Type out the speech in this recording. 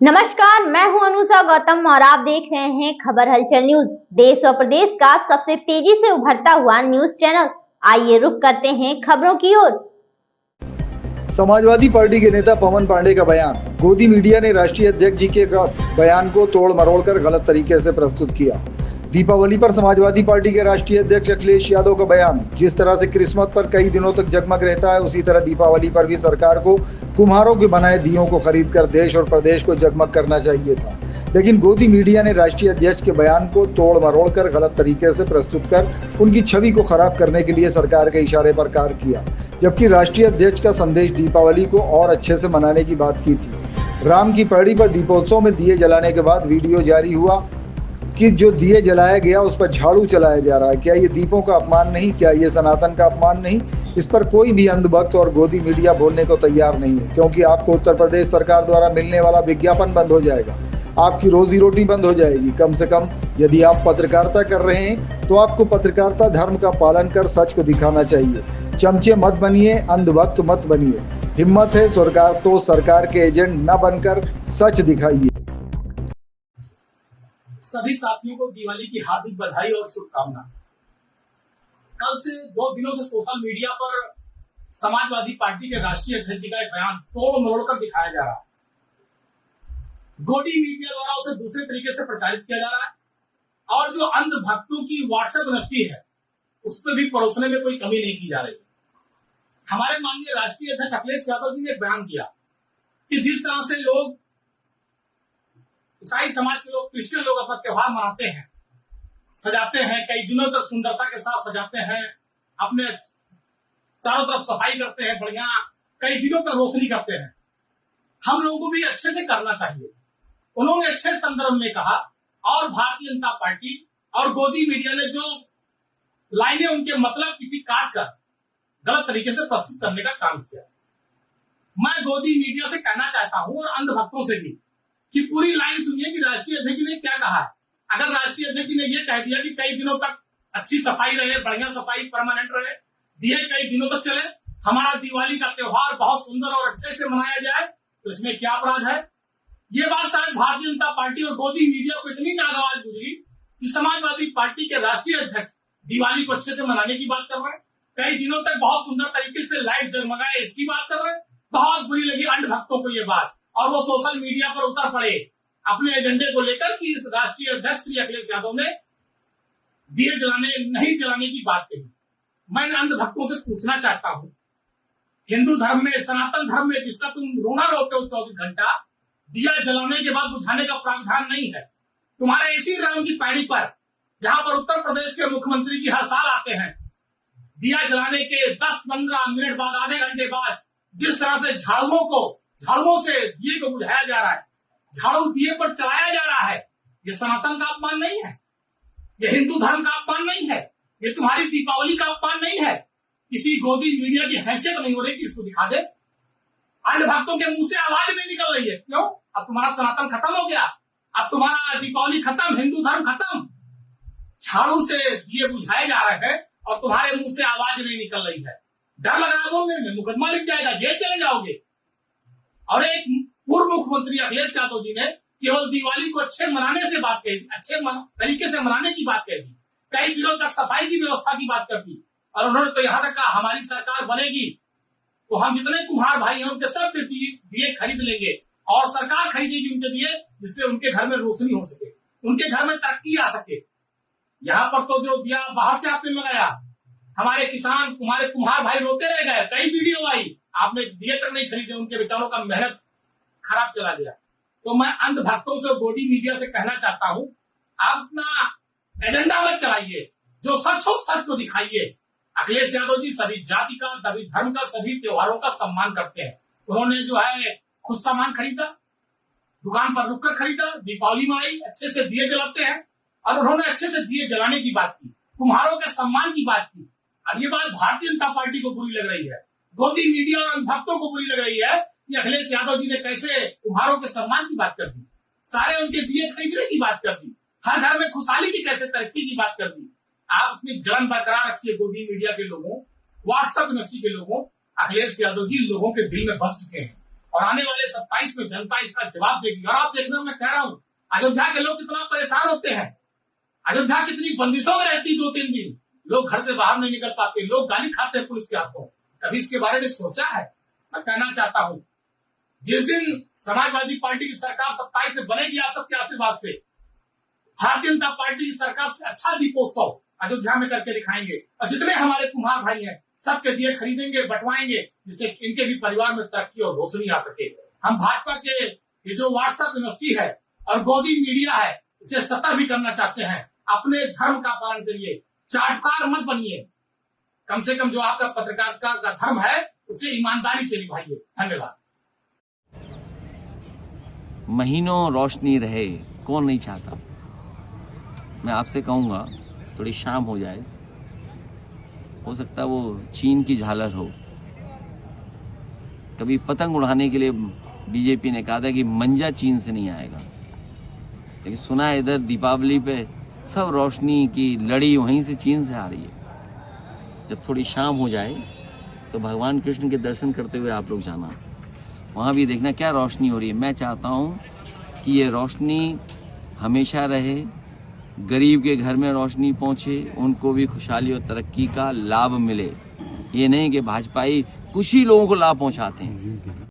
नमस्कार, मैं हूं अनुषा गौतम और आप देख रहे हैं खबर हलचल न्यूज। देश और प्रदेश का सबसे तेजी से उभरता हुआ न्यूज चैनल। आइए रुक करते हैं खबरों की ओर। समाजवादी पार्टी के नेता पवन पांडे का बयान। गोदी मीडिया ने राष्ट्रीय अध्यक्ष जी के बयान को तोड़ मरोड़ कर गलत तरीके से प्रस्तुत किया। दीपावली पर समाजवादी पार्टी के राष्ट्रीय अध्यक्ष अखिलेश यादव का बयान। जिस तरह से क्रिसमस पर कई दिनों तक जगमग रहता है, उसी तरह दीपावली पर भी सरकार को कुम्हारों के बनाए दियों को खरीद कर देश और प्रदेश को जगमग करना चाहिए था, लेकिन गोदी मीडिया ने राष्ट्रीय अध्यक्ष के बयान को तोड़ मरोड़ कर गलत तरीके से प्रस्तुत कर उनकी छवि को खराब करने के लिए सरकार के इशारे पर कार्य किया, जबकि राष्ट्रीय अध्यक्ष का संदेश दीपावली को और अच्छे से मनाने की बात की थी। राम की पहाड़ी पर दीपोत्सव में दिए जलाने के बाद वीडियो जारी हुआ कि जो दिए जलाया गया उस पर झाड़ू चलाया जा रहा है। क्या ये दीपों का अपमान नहीं? क्या ये सनातन का अपमान नहीं? इस पर कोई भी अंधभक्त और गोदी मीडिया बोलने को तैयार नहीं है, क्योंकि आपको उत्तर प्रदेश सरकार द्वारा मिलने वाला विज्ञापन बंद हो जाएगा, आपकी रोजी रोटी बंद हो जाएगी। कम से कम यदि आप पत्रकारिता कर रहे हैं तो आपको पत्रकारिता धर्म का पालन कर सच को दिखाना चाहिए। चमचे मत बनिए, अंधभक्त मत बनिए। हिम्मत है सरकार तो सरकार के एजेंट न बनकर सच दिखाइए। सभी साथियों को दिवाली की हार्दिक बधाई और शुभकामना। कल से 2 दिनों से सोशल मीडिया पर समाजवादी पार्टी के राष्ट्रीय अध्यक्ष जी का एक बयान तोड़ मरोड़ कर दिखाया जा रहा है। गोदी मीडिया द्वारा उसे दूसरे तरीके से प्रचारित किया जा रहा है और जो अंध भक्तों की व्हाट्सएप नष्टी है उस पर भी परोसने में कोई कमी नहीं की जा रही। हमारे माननीय राष्ट्रीय अध्यक्ष अखिलेश यादव जी ने बयान किया कि जिस तरह से लोग ईसाई समाज के लोग, क्रिश्चियन लोग अपना त्योहार मनाते हैं, सजाते हैं, कई दिनों तक सुंदरता के साथ सजाते हैं, अपने चारों तरफ सफाई करते हैं, बढ़िया कई दिनों तक रोशनी करते हैं, हम लोगों को भी अच्छे से करना चाहिए। उन्होंने अच्छे संदर्भ में कहा और भारतीय जनता पार्टी और गोदी मीडिया ने जो लाइनें उनके मतलब की थी काट कर गलत तरीके से प्रस्तुत करने का काम किया। मैं गोदी मीडिया से कहना चाहता हूं और अंध भक्तों से भी कि पूरी लाइन सुनिए कि राष्ट्रीय अध्यक्ष जी ने क्या कहा है। अगर राष्ट्रीय अध्यक्ष जी ने यह कह दिया कि कई दिनों तक अच्छी सफाई रहे, बढ़िया सफाई परमानेंट रहे, दिए कई दिनों तक चले, हमारा दिवाली का त्योहार बहुत सुंदर और अच्छे से मनाया जाए, तो इसमें क्या अपराध है? ये बात शायद भारतीय जनता पार्टी और गोदी मीडिया को इतनी नागवाज गुजरी कि समाजवादी पार्टी के राष्ट्रीय अध्यक्ष दिवाली को अच्छे से मनाने की बात कर रहे हैं, कई दिनों तक बहुत सुंदर तरीके से लाइट जगमगाए इसकी बात कर रहे हैं। बहुत बुरी लगी अंध भक्तों को ये बात और वो सोशल मीडिया पर उतर पड़े अपने एजेंडे को लेकर कि इस राष्ट्रीय अध्यक्ष श्री अखिलेश यादव ने दिए जलाने नहीं जलाने की बात कही। मैं अंध भक्तों से पूछना चाहता हूं, हिंदू धर्म में, सनातन धर्म में जिसका तुम रोना रोते हो 24 घंटा, दिया जलाने के बाद बुझाने का प्रावधान नहीं है। तुम्हारे इसी राम की पैड़ी पर, जहां पर उत्तर प्रदेश के मुख्यमंत्री जी हर साल आते हैं, दिया जलाने के 10-15 मिनट बाद, आधे घंटे बाद जिस तरह से झाड़ुओं से दिए को बुझाया जा रहा है, झाड़ू दिए पर चलाया जा रहा है, ये सनातन का अपमान नहीं है, ये हिंदू धर्म का अपमान नहीं है, ये तुम्हारी दीपावली का अपमान नहीं है। किसी गोदी मीडिया की हैसियत नहीं हो रही कि इसको दिखा दे। अन्य भक्तों के मुंह से आवाज नहीं निकल रही है। क्यों? अब तुम्हारा सनातन खत्म हो गया, अब तुम्हारा दीपावली खत्म, हिंदू धर्म खत्म। झाड़ू से दिए बुझाए जा रहे हैं और तुम्हारे मुंह से आवाज नहीं निकल रही है। डर लग रहा है बोलने में, मुकदमा लिख जाएगा, जेल चले जाओगे। और एक पूर्व मुख्यमंत्री अखिलेश यादव जी ने केवल दिवाली को अच्छे मनाने से बात कही, अच्छे तरीके से मनाने की बात कही, कई दिनों तक सफाई की व्यवस्था की बात कर दी और उन्होंने तो यहां तक कहा हमारी सरकार बनेगी तो हम जितने कुम्हार भाई हैं उनके सब दिए खरीद लेंगे और सरकार खरीदेगी उनके दिए, जिससे उनके घर में रोशनी हो सके, उनके घर में तरक्की आ सके। यहाँ पर तो जो दिया बाहर से आपने लगाया, हमारे किसान, तुम्हारे कुम्हार भाई रोते रह गए, कई वीडियो आई, आपने दिए तक नहीं खरीदे, उनके बेचारों का मेहनत खराब चला गया। तो मैं अंध भक्तों से, गोदी मीडिया से कहना चाहता हूं, आप अपना एजेंडा मत चलाइए, जो सच हो सच को दिखाइए। अखिलेश यादव जी सभी जाति का, सभी धर्म का, सभी त्योहारों का सम्मान करते हैं। उन्होंने जो है खुद सामान खरीदा, दुकान पर रुककर खरीदा, दीपावली में आई, अच्छे से दिए जलाते हैं और उन्होंने अच्छे से दिए जलाने की बात की, कुम्हारों के सम्मान की बात की। अब ये बात भारतीय जनता पार्टी को बुरी लग रही है, गोदी मीडिया और भक्तों को बुरी लग रही है कि अखिलेश यादव जी ने कैसे कुम्हारों के सम्मान की बात कर दी, सारे उनके दिए खरीदने की बात कर दी, हर घर में खुशहाली की कैसे तरक्की की बात कर दी। आप अपनी जलन बरकरार रखिए। गोदी मीडिया के लोगों, व्हाट्सएप यूनिवर्सिटी के लोगों, अखिलेश यादव जी लोगों के दिल में बस चुके हैं और आने वाले 27 में जनता इसका जवाब देगी। और आप देखना, मैं कह रहा हूं, अयोध्या के लोग कितना परेशान होते हैं, अयोध्या कितनी बंदिशों में रहती 2-3 दिन, लोग घर से बाहर नहीं निकल पाते, लोग गाली खाते हैं पुलिस के हाथों। कभी इसके बारे में सोचा है? मैं कहना चाहता हूं, जिस दिन समाजवादी पार्टी की सरकार 27 में बनेगी आप सबके आशीर्वाद से, भारतीय जनता पार्टी की सरकार से अच्छा दीपोत्सव अयोध्या में करके दिखाएंगे। और जितने हमारे कुम्हार भाई हैं सबके दिए खरीदेंगे, बंटवाएंगे, जिससे इनके भी परिवार में तरक्की और रोशनी आ सके। हम भाजपा के ये जो व्हाट्सएप यूनिवर्सिटी है और गोदी मीडिया है, इसे सतर भी करना चाहते हैं। अपने धर्म का पालन करिए, चाटकार मत बनिए, कम से कम जो आपका पत्रकारिता का धर्म है उसे ईमानदारी से निभाइए। धन्यवाद। महीनों रोशनी रहे, कौन नहीं चाहता। मैं आपसे कहूंगा थोड़ी शाम हो जाए, हो सकता है वो चीन की झालर हो। कभी पतंग उड़ाने के लिए बीजेपी ने कहा था कि मंजा चीन से नहीं आएगा, लेकिन सुना है इधर दीपावली पे सब रोशनी की लड़ी वहीं से चीन से आ रही है। जब थोड़ी शाम हो जाए तो भगवान कृष्ण के दर्शन करते हुए आप लोग जाना, वहां भी देखना क्या रोशनी हो रही है। मैं चाहता हूं कि ये रोशनी हमेशा रहे, गरीब के घर में रोशनी पहुंचे, उनको भी खुशहाली और तरक्की का लाभ मिले। ये नहीं कि भाजपाई कुछ ही लोगों को लाभ पहुंचाते हैं।